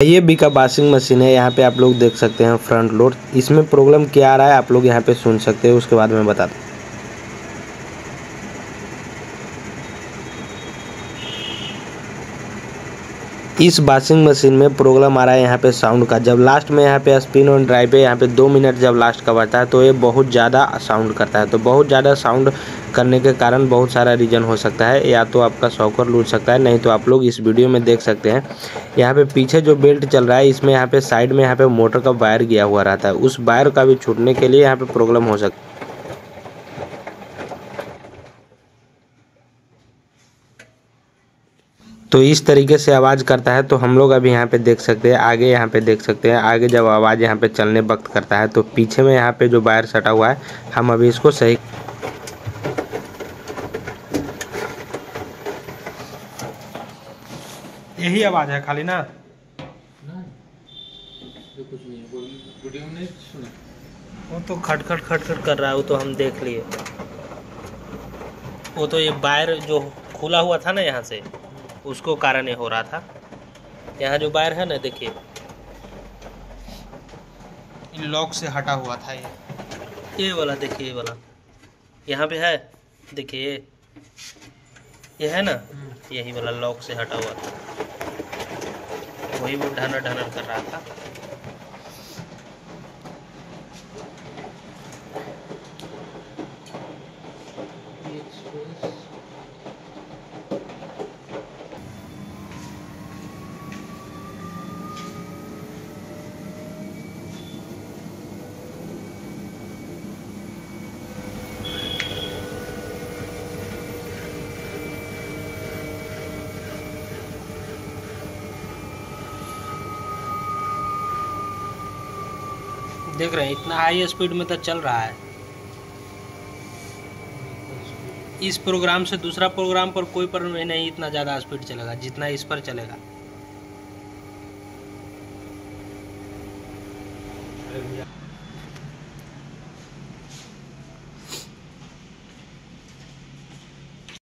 ये बी का washing machine है। यहाँ पे आप लोग देख सकते हैं फ्रंट लोड। इसमें प्रॉब्लम क्या आ रहा है आप लोग यहाँ पे सुन सकते हैं, उसके बाद मैं बताता हूँ। इस वॉशिंग मशीन में प्रॉब्लम आ रहा है यहाँ पे साउंड का। जब लास्ट में यहाँ पे स्पिन ऑन ड्राइव पे यहाँ पे 2 मिनट जब लास्ट का बजता है तो ये बहुत ज़्यादा साउंड करता है। तो बहुत ज़्यादा साउंड करने के कारण बहुत सारा रीज़न हो सकता है, या तो आपका शॉकर लूज सकता है, नहीं तो आप लोग इस वीडियो में देख सकते हैं। यहाँ पे पीछे जो बेल्ट चल रहा है इसमें यहाँ पे साइड में यहाँ पे मोटर का वायर गया हुआ रहता है, उस वायर का भी छूटने के लिए यहाँ पे प्रॉब्लम हो सकता है। तो इस तरीके से आवाज़ करता है। तो हम लोग अभी यहाँ पे देख सकते हैं, आगे यहाँ पे देख सकते हैं, आगे जब आवाज़ यहाँ पे चलने वक्त करता है तो पीछे में यहाँ पे जो वायर सटा हुआ है, हम अभी इसको सही। यही आवाज़ है खाली ना, कुछ नहीं है, वीडियो में नहीं सुना। वो तो खटखट खटखट कर रहा है, वो तो हम देख लिए। वो तो ये वायर जो खुला हुआ था ना यहाँ से, उसको कारण ये हो रहा था। यहाँ जो वायर है ना, देखिए इन लॉक से हटा हुआ था। ये वाला देखिए, ये वाला यहाँ पे है, देखिए ये है ना, यही वाला लॉक से हटा हुआ था, वही वो ढनर ढनर कर रहा था। देख रहे हैं इतना हाई स्पीड में तो चल रहा है। इस प्रोग्राम से दूसरा प्रोग्राम पर कोई पर नहीं इतना ज़्यादा स्पीड चलेगा जितना इस पर चलेगा।